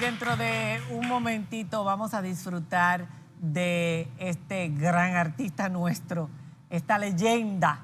dentro de un momentito vamos a disfrutar de este gran artista nuestro, esta leyenda,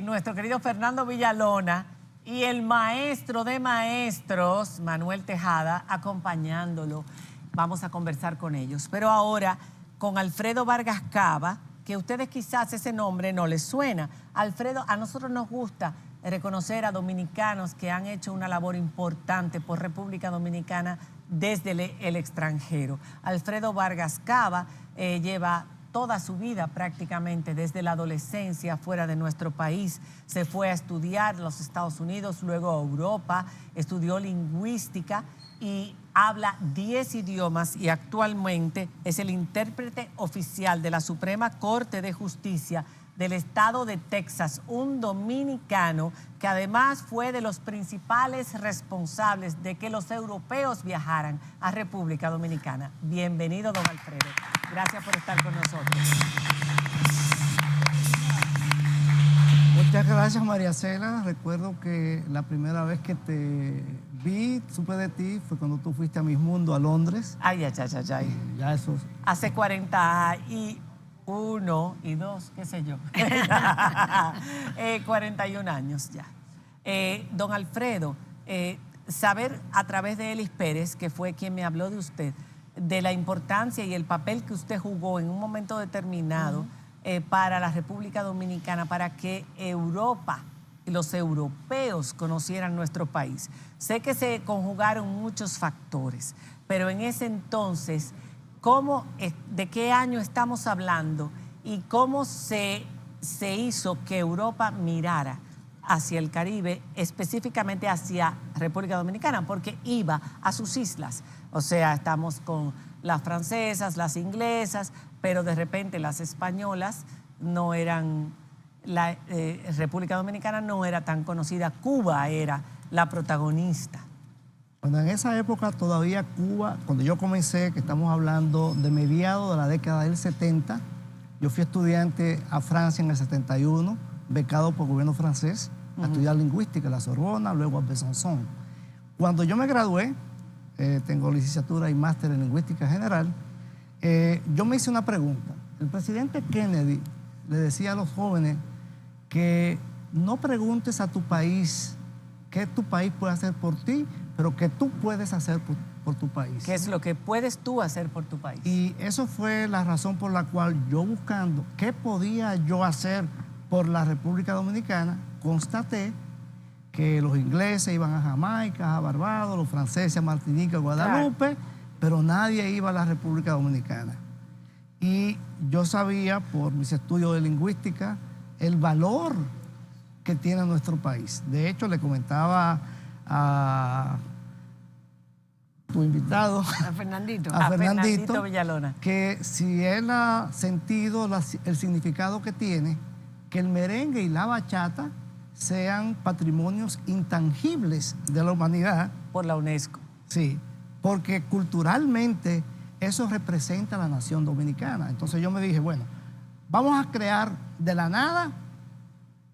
nuestro querido Fernando Villalona y el maestro de maestros, Manuel Tejada, acompañándolo. Vamos a conversar con ellos. Pero ahora con Alfredo Vargas Cava, que ustedes quizás ese nombre no les suena. Alfredo, a nosotros nos gusta reconocer a dominicanos que han hecho una labor importante por República Dominicana desde el extranjero. Alfredo Vargas Cava lleva toda su vida prácticamente desde la adolescencia fuera de nuestro país. Se fue a estudiar en los Estados Unidos, luego a Europa, estudió lingüística y habla 10 idiomas y actualmente es el intérprete oficial de la Suprema Corte de Justicia del estado de Texas, un dominicano que además fue de los principales responsables de que los europeos viajaran a República Dominicana. Bienvenido, don Alfredo. Gracias por estar con nosotros. Muchas gracias, María Cela. Recuerdo que la primera vez que te vi, supe de ti, fue cuando tú fuiste a Miss Mundo a Londres. Ay, ay, ay, ay, ay. Ya eso. Hace 41 y 2, qué sé yo. 41 años ya. Don Alfredo, saber a través de Elis Pérez, que fue quien me habló de usted, de la importancia y el papel que usted jugó en un momento determinado para la República Dominicana, para que Europa y los europeos conocieran nuestro país. Sé que se conjugaron muchos factores, pero en ese entonces, ¿de qué año estamos hablando y cómo se hizo que Europa mirara hacia el Caribe, específicamente hacia República Dominicana? Porque iba a sus islas. O sea, estamos con las francesas, las inglesas, pero de repente las españolas no eran, la República Dominicana no era tan conocida, Cuba era la protagonista. Bueno, en esa época todavía Cuba, cuando yo comencé, que estamos hablando de mediados de la década del 70, yo fui estudiante a Francia en el 71, becado por el gobierno francés, a estudiar lingüística en la Sorbona, luego a Besançon. Cuando yo me gradué, tengo licenciatura y máster en lingüística general, yo me hice una pregunta. El presidente Kennedy le decía a los jóvenes que no preguntes a tu país qué tu país puede hacer por ti, pero qué tú puedes hacer por tu país. ¿Qué es lo que puedes tú hacer por tu país? Y eso fue la razón por la cual yo, buscando qué podía yo hacer por la República Dominicana, constaté que los ingleses iban a Jamaica, a Barbados, los franceses a Martinica, a Guadalupe, claro, pero nadie iba a la República Dominicana. Y yo sabía, por mis estudios de lingüística, el valor que tiene nuestro país. De hecho, le comentaba a tu invitado, a Fernandito Villalona, que si él ha sentido el significado que tiene, que el merengue y la bachata sean patrimonios intangibles de la humanidad. Por la UNESCO. Sí, porque culturalmente eso representa a la nación dominicana. Entonces yo me dije, bueno, vamos a crear de la nada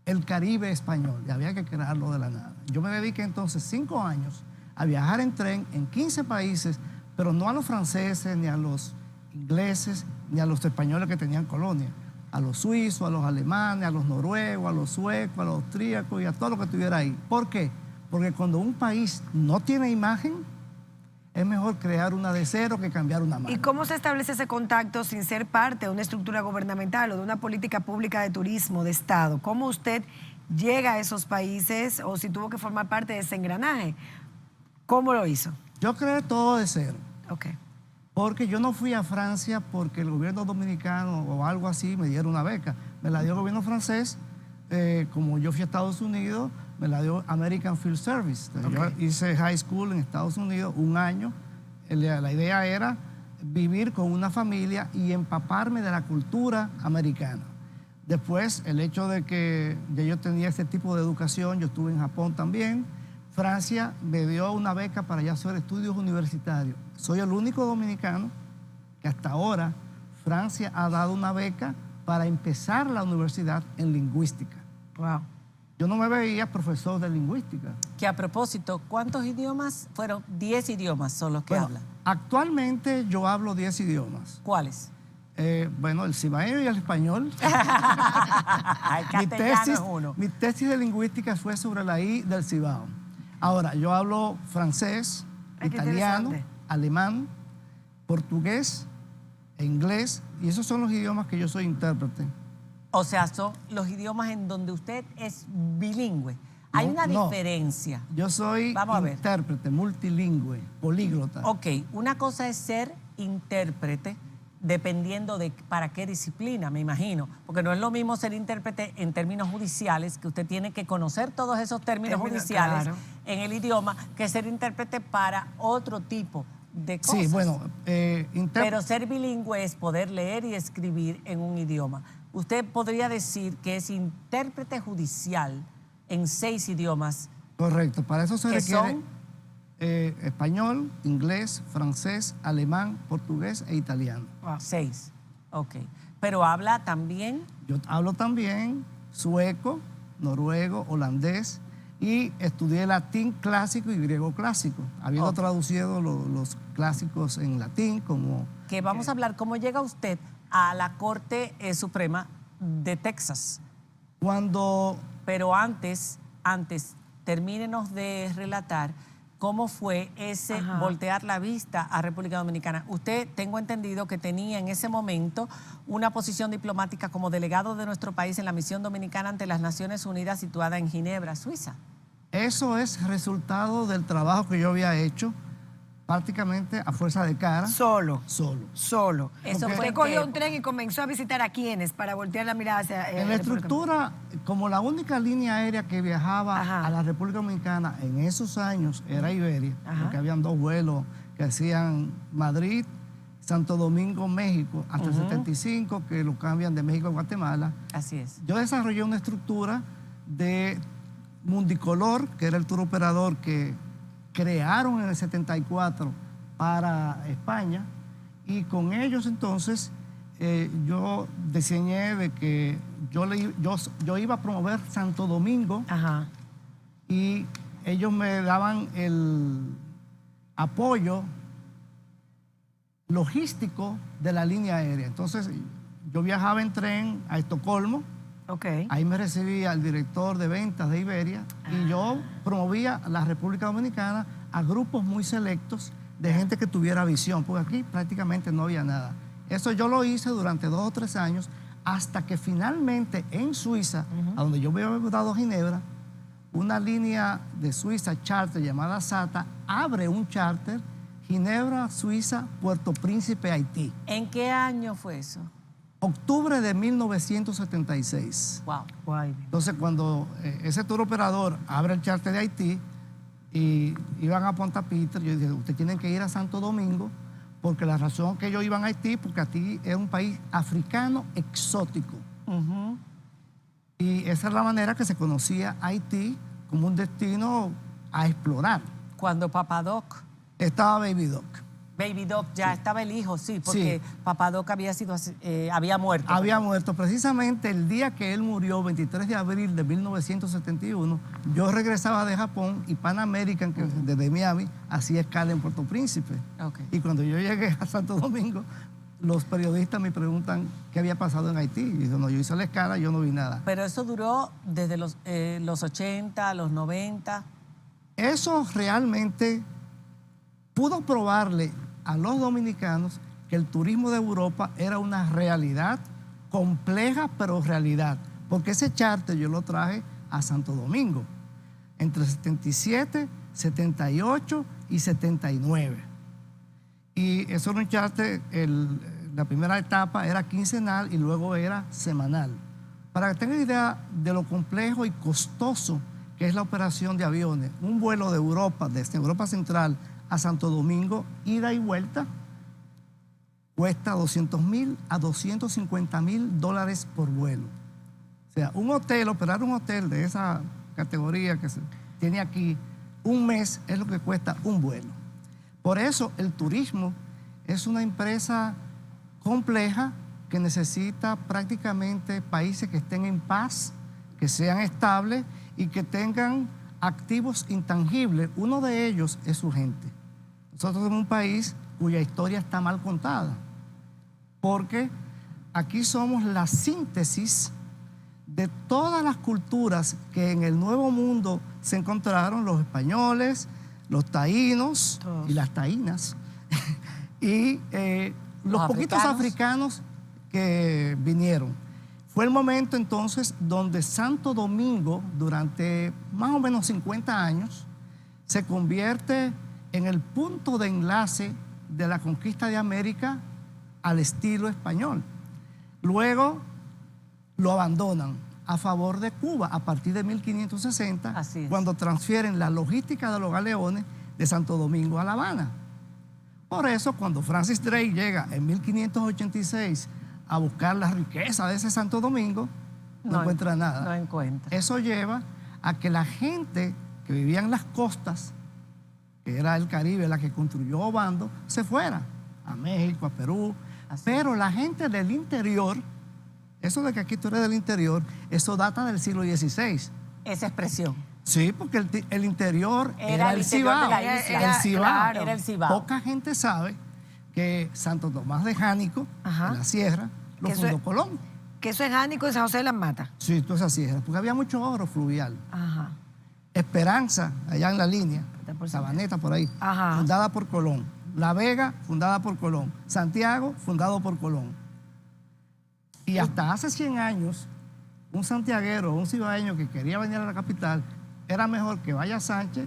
el Caribe español. Y había que crearlo de la nada. Yo me dediqué entonces 5 años a viajar en tren en 15 países, pero no a los franceses, ni a los ingleses, ni a los españoles que tenían colonia. A los suizos, a los alemanes, a los noruegos, a los suecos, a los austríacos y a todo lo que estuviera ahí. ¿Por qué? Porque cuando un país no tiene imagen, es mejor crear una de cero que cambiar una mano. ¿Y cómo se establece ese contacto sin ser parte de una estructura gubernamental o de una política pública de turismo, de Estado? ¿Cómo usted llega a esos países o si tuvo que formar parte de ese engranaje? ¿Cómo lo hizo? Yo creé todo de cero. Ok. Porque yo no fui a Francia porque el gobierno dominicano o algo así me diera una beca. Me la dio el gobierno francés. Como yo fui a Estados Unidos, me la dio American Field Service. Okay. Yo hice high school en Estados Unidos 1 año. La idea era vivir con una familia y empaparme de la cultura americana. Después, el hecho de que ya yo tenía ese tipo de educación, yo estuve en Japón también. Francia me dio una beca para ya hacer estudios universitarios. Soy el único dominicano que hasta ahora Francia ha dado una beca para empezar la universidad en lingüística. Wow. yo no me veía profesor de lingüística. Que a propósito, ¿cuántos idiomas? Fueron 10 idiomas son los que Bueno, hablan. actualmente yo hablo 10 idiomas. ¿Cuáles? Bueno, el cibaeño y el español. El castellano es uno. Mi tesis de lingüística fue sobre la I del Cibao. Ahora, yo hablo francés, Ay, qué italiano, interesante. alemán, portugués e inglés, y esos son los idiomas que yo soy intérprete. O sea, son los idiomas en donde usted es bilingüe. Hay una No. diferencia. Yo soy Vamos a ver. intérprete, multilingüe, políglota. Ok, una cosa es ser intérprete dependiendo de para qué disciplina, me imagino. Porque no es lo mismo ser intérprete en términos judiciales, que usted tiene que conocer todos esos términos judiciales claro. en el idioma, que ser intérprete para otro tipo de cosas. Sí, bueno, Pero ser bilingüe es poder leer y escribir en un idioma. Usted podría decir que es intérprete judicial en 6 idiomas. correcto, para eso se ¿Qué requiere son? español, inglés, francés, alemán, portugués e italiano. 6. Ok. Pero habla también. Yo hablo también sueco, noruego, holandés y estudié latín clásico y griego clásico, habiendo Ok. traducido los clásicos en latín como... Que vamos a hablar cómo llega usted a la Corte Suprema de Texas. Cuando Pero antes, termínenos de relatar cómo fue ese Ajá. voltear la vista a República Dominicana. Usted, tengo entendido que tenía en ese momento una posición diplomática como delegado de nuestro país en la misión dominicana ante las Naciones Unidas situada en Ginebra, Suiza. eso es resultado del trabajo que yo había hecho prácticamente a fuerza de cara, Solo. solo. Eso Porque- fue Usted cogió que- un tren y comenzó a visitar a quienes para voltear la mirada hacia... En la estructura, como la única línea aérea que viajaba Ajá. a la República Dominicana en esos años era Iberia, Ajá. porque habían 2 vuelos que hacían Madrid, Santo Domingo, México, hasta el 75, que lo cambian de México a Guatemala. Así es. Yo desarrollé una estructura de Mundicolor, que era el tour operador que crearon en el 74 para España, y con ellos entonces yo diseñé de que yo iba a promover Santo Domingo Ajá. y ellos me daban el apoyo logístico de la línea aérea. Entonces yo viajaba en tren a Estocolmo. Ok. Ahí me recibía el director de ventas de Iberia y yo promovía a la República Dominicana a grupos muy selectos de gente que tuviera visión, porque aquí prácticamente no había nada. Eso yo lo hice durante 2 o 3 años hasta que finalmente en Suiza, a donde yo me había mudado a Ginebra, una línea de Suiza charter llamada SATA abre un charter Ginebra, Suiza, Puerto Príncipe, Haití. ¿En qué año fue eso? Octubre de 1976. Wow. Guay. Entonces, cuando ese tour operador abre el charter de Haití y iban a Punta Peter, yo dije, ustedes tienen que ir a Santo Domingo, porque la razón que ellos iban a Haití, porque Haití es un país africano exótico. Ujú. Y esa es la manera que se conocía Haití como un destino a explorar. Cuando Papadoc, Estaba Baby Doc. Baby Doc, ya estaba el hijo, sí, porque Papadoc había muerto. Había muerto precisamente el día que él murió, 23 de abril de 1971. Yo regresaba de Japón y Pan American, que desde Miami, hacía escala en Puerto Príncipe. Ok. Y cuando yo llegué a Santo Domingo, los periodistas me preguntan qué había pasado en Haití. Y yo, no, yo hice la escala, yo no vi nada. Pero eso duró desde los 80, los 90. Eso realmente pudo probarle a los dominicanos que el turismo de Europa era una realidad compleja, pero realidad. Porque ese charter yo lo traje a Santo Domingo entre 77, 78 y 79. Y eso era un charter, la primera etapa era quincenal y luego era semanal. Para que tengan idea de lo complejo y costoso que es la operación de aviones, un vuelo de Europa, desde Europa Central a Santo Domingo, ida y vuelta, cuesta $200,000 a $250,000 por vuelo. O sea, operar un hotel de esa categoría que se tiene aquí, un mes es lo que cuesta un vuelo. Por eso el turismo es una empresa compleja que necesita prácticamente países que estén en paz, que sean estables y que tengan activos intangibles. Uno de ellos es su gente. Nosotros somos un país cuya historia está mal contada, porque aquí somos la síntesis de todas las culturas que en el Nuevo Mundo se encontraron, los españoles, los taínos y las taínas, y los poquitos africanos que vinieron. Fue el momento entonces donde Santo Domingo, durante más o menos 50 años, se convierte en el punto de enlace de la conquista de América al estilo español. Luego lo abandonan a favor de Cuba a partir de 1560, cuando transfieren la logística de los galeones de Santo Domingo a La Habana. Por eso, cuando Francis Drake llega en 1586 a buscar la riqueza de ese Santo Domingo, no encuentra nada. No encuentra. Eso lleva a que la gente que vivía en las costas, que era el Caribe, la que construyó Obando, se fuera a México, a Perú. Pero la gente del interior, eso de que aquí tú eres del interior, eso data del siglo XVI. Esa expresión. Sí, porque el interior era el Cibao. Era el Cibao. Poca gente sabe que Santo Tomás de Jánico, en la sierra, lo fundó Colón. Que eso es Jánico en San José de las Matas. Sí, toda esa sierra, porque había mucho oro fluvial. Esperanza, allá en la línea, Sabaneta por ahí, fundada por Colón. La Vega, fundada por Colón. Santiago, fundado por Colón. Y hasta hace 100 años, un santiaguero, un cibaeño que quería venir a la capital, era mejor que vaya a Sánchez,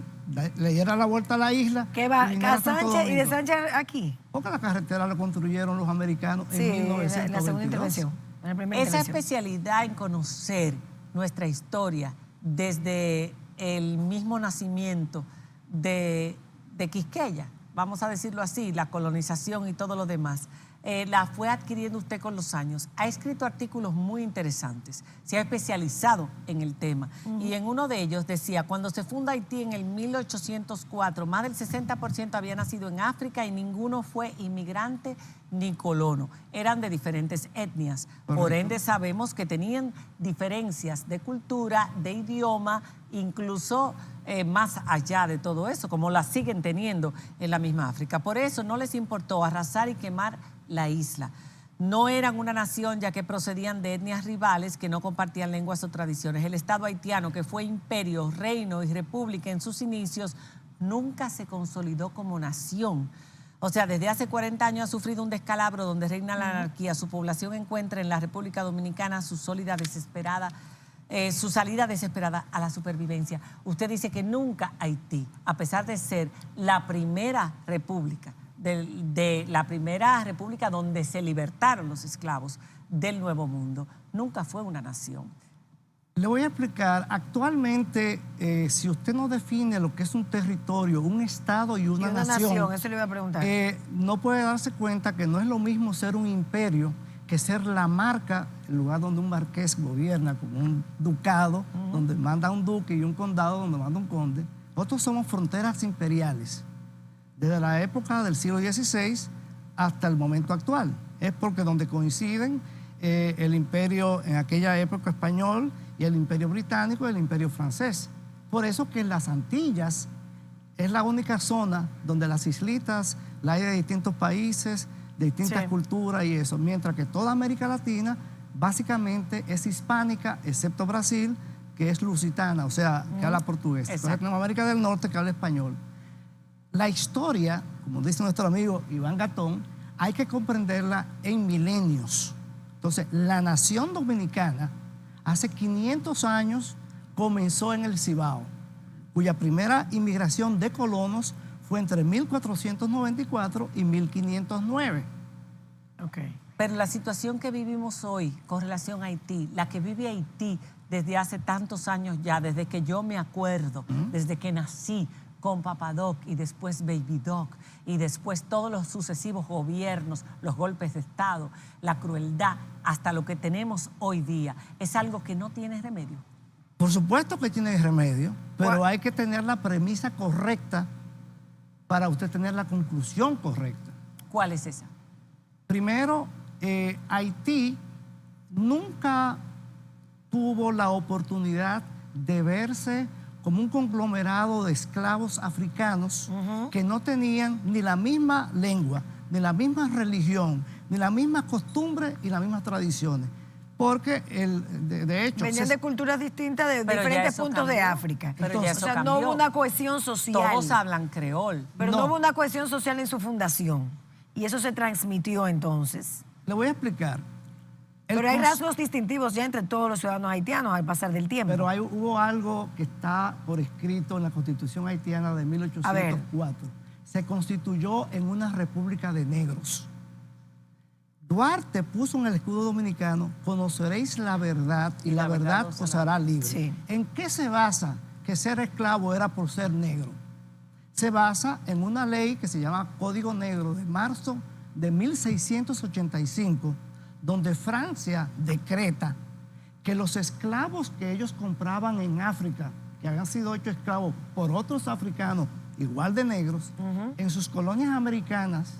le diera la vuelta a la isla. ¿Qué va a Sánchez y de Sánchez aquí? Porque la carretera la construyeron los americanos en 1922. En la segunda intervención. Esa especialidad en conocer nuestra historia desde el mismo nacimiento de Quisqueya, vamos a decirlo así, la colonización y todo lo demás, la fue adquiriendo usted con los años. Ha escrito artículos muy interesantes, se ha especializado en el tema. Y en uno de ellos decía, cuando se funda Haití en el 1804, más del 60% había nacido en África y ninguno fue inmigrante ni colono. Eran de diferentes etnias. Por ende, sabemos que tenían diferencias de cultura, de idioma, incluso más allá de todo eso, como las siguen teniendo en la misma África. Por eso no les importó arrasar y quemar la isla. No eran una nación, ya que procedían de etnias rivales que no compartían lenguas o tradiciones. El Estado haitiano, que fue imperio, reino y república en sus inicios, nunca se consolidó como nación. O sea, desde hace 40 años ha sufrido un descalabro donde reina la anarquía. Su población encuentra en la República Dominicana su salida desesperada a la supervivencia. Usted dice que nunca Haití, a pesar de ser la primera república, de la primera república donde se libertaron los esclavos del Nuevo Mundo, nunca fue una nación. Le voy a explicar. Actualmente, si usted no define lo que es un territorio, un estado y una nación, eso le iba a preguntar. No puede darse cuenta que no es lo mismo ser un imperio que ser la marca, el lugar donde un marqués gobierna, como un ducado, donde manda un duque, y un condado donde manda un conde. Nosotros somos fronteras imperiales, desde la época del siglo XVI hasta el momento actual. Es porque donde coinciden el imperio en aquella época español y el imperio británico y el imperio francés. Por eso que las Antillas es la única zona donde las islitas la hay de distintos países, de distintas culturas y eso, mientras que toda América Latina básicamente es hispánica, excepto Brasil, que es lusitana, o sea, que habla portugués. Entonces tenemos América del Norte, que habla español. La historia, como dice nuestro amigo Iván Gatón, hay que comprenderla en milenios. Entonces, la nación dominicana hace 500 años comenzó en el Cibao, cuya primera inmigración de colonos fue entre 1494 y 1509. Pero la situación que vivimos hoy con relación a Haití, la que vive Haití desde hace tantos años ya, desde que yo me acuerdo, desde que nací con Papa Doc y después Baby Doc y después todos los sucesivos gobiernos, los golpes de Estado, la crueldad, hasta lo que tenemos hoy día, es algo que no tiene remedio. Por supuesto que tiene remedio, pero hay que tener la premisa correcta para usted tener la conclusión correcta. ¿Cuál es esa? Primero, Haití nunca tuvo la oportunidad de verse como un conglomerado de esclavos africanos que no tenían ni la misma lengua, ni la misma religión, ni la misma costumbre y las mismas tradiciones. Porque, de hecho... Venían de culturas distintas de Pero ya diferentes eso puntos de cambió. África. Pero ya o eso sea, no cambió. hubo una cohesión social. Todos hablan creol. Pero no No. hubo una cohesión social en su fundación. Y eso se transmitió entonces. Le voy a explicar. Pero hay rasgos distintivos ya entre todos los ciudadanos haitianos al pasar del tiempo. Pero hubo algo que está por escrito en la Constitución haitiana de 1804. Se constituyó en una república de negros. Duarte puso en el escudo dominicano: conoceréis la verdad y la verdad os hará libre. Sí. ¿En qué se basa que ser esclavo era por ser negro? Se basa en una ley que se llama Código Negro de marzo de 1685, donde Francia decreta que los esclavos que ellos compraban en África, que habían sido hechos esclavos por otros africanos igual de negros, en sus colonias americanas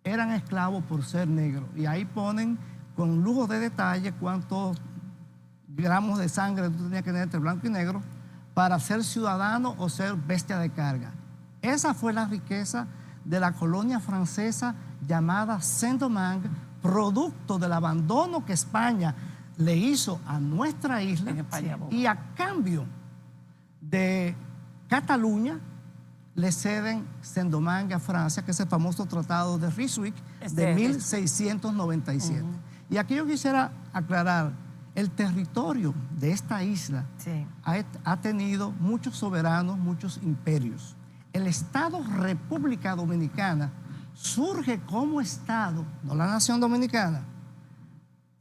eran esclavos por ser negros. Y ahí ponen con lujo de detalle cuántos gramos de sangre tú tenías que tener entre blanco y negro para ser ciudadano o ser bestia de carga. Esa fue la riqueza de la colonia francesa llamada Saint-Domingue, producto del abandono que España le hizo a nuestra isla, En España, y a cambio de Cataluña le ceden Saint-Domingue a Francia, que es el famoso Tratado de Ryswick de 1697. Y aquí yo quisiera aclarar, el territorio de esta isla ha tenido muchos soberanos, muchos imperios. El Estado República Dominicana surge como Estado, no la nación dominicana,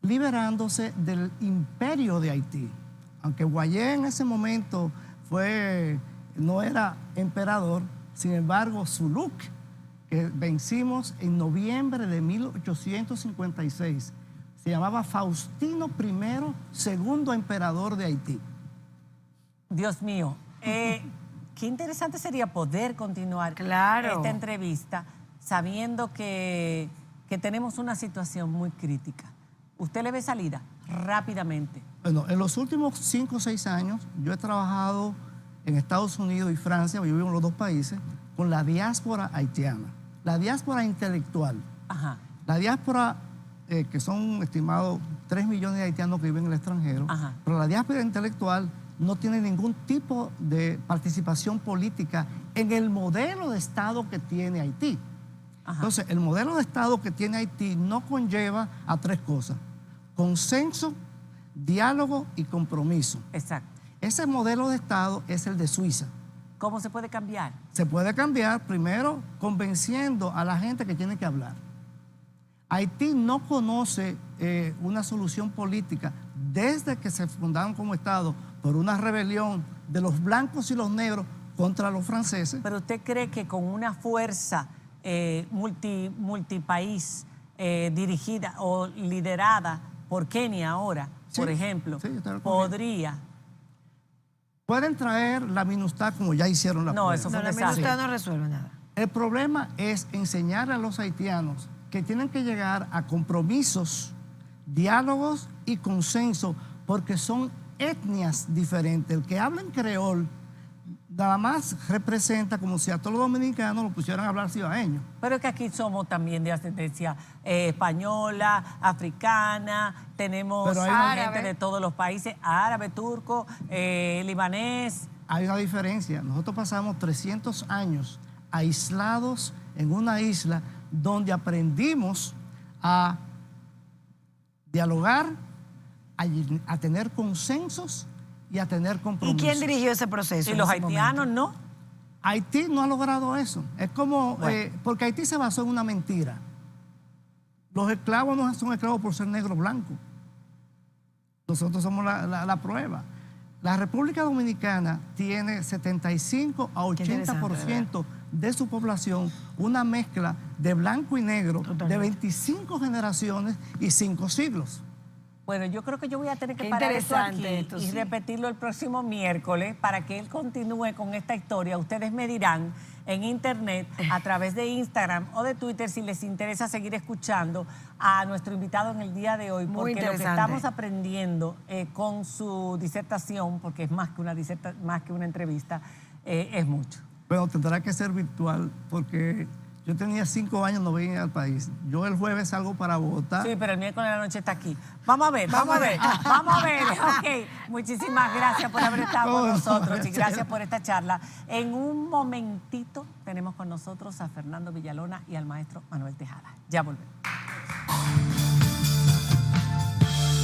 liberándose del imperio de Haití. Aunque Guayé en ese momento no era emperador, sin embargo, Zuluk, que vencimos en noviembre de 1856, se llamaba Faustino I, segundo emperador de Haití. Dios mío, qué interesante sería poder continuar esta entrevista sabiendo que tenemos una situación muy crítica. ¿Usted le ve salida rápidamente? Bueno, en los últimos 5 o 6 años yo he trabajado en Estados Unidos y Francia, yo vivo en los dos países, con la diáspora haitiana, la diáspora intelectual. Ajá. La diáspora, que son estimados 3 millones de haitianos que viven en el extranjero, Ajá. pero la diáspora intelectual no tiene ningún tipo de participación política en el modelo de Estado que tiene Haití. Ajá. Entonces, el modelo de Estado que tiene Haití no conlleva a 3 cosas: consenso, diálogo y compromiso. Exacto. Ese modelo de Estado es el de Suiza. ¿Cómo se puede cambiar? Se puede cambiar primero convenciendo a la gente que tiene que hablar. Haití no conoce una solución política desde que se fundaron como Estado por una rebelión de los blancos y los negros contra los franceses. ¿Pero usted cree que con una fuerza multipaís dirigida o liderada por Kenia ahora, Sí, por ejemplo, sí, yo estoy de acuerdo. podría? Pueden traer la MINUSTAH como ya hicieron la prueba. Eso fue No, un la desastre. MINUSTAH no resuelve nada. El problema es enseñar a los haitianos que tienen que llegar a compromisos, diálogos y consenso, porque son etnias diferentes. El que habla en creol nada más representa como si a todos los dominicanos lo pusieran a hablar cibaeño. Pero es que aquí somos también de ascendencia española, africana, tenemos Pero hay gente de todos los países, árabe, turco, libanés. Hay una diferencia. Nosotros pasamos 300 años aislados en una isla donde aprendimos a dialogar, a tener consensos y a tener ¿Y compromisos. quién dirigió ese proceso? Y en los ese haitianos momento? no. Haití no ha logrado eso. Es como, porque Haití se basó en una mentira. Los esclavos no son esclavos por ser negro o blanco. Nosotros somos la prueba. La República Dominicana tiene 75 a 80% de su población, una mezcla de blanco y negro, Totalmente. de 25 generaciones y 5 siglos. Bueno, yo creo que yo voy a tener que Qué parar esto aquí interesante esto, y sí. repetirlo el próximo miércoles para que él continúe con esta historia. Ustedes me dirán en internet, a través de Instagram o de Twitter, si les interesa seguir escuchando a nuestro invitado en el día de hoy, Muy porque lo que interesante. estamos aprendiendo con su disertación, porque es más que una entrevista, es mucho. Bueno, tendrá que ser virtual porque yo tenía 5 años no venía al país. Yo el jueves salgo para Bogotá. Sí, pero el miércoles de la noche está aquí. Vamos a ver. Ok, muchísimas gracias por haber estado con nosotros y gracias por esta charla. En un momentito tenemos con nosotros a Fernando Villalona y al maestro Manuel Tejada. Ya volvemos.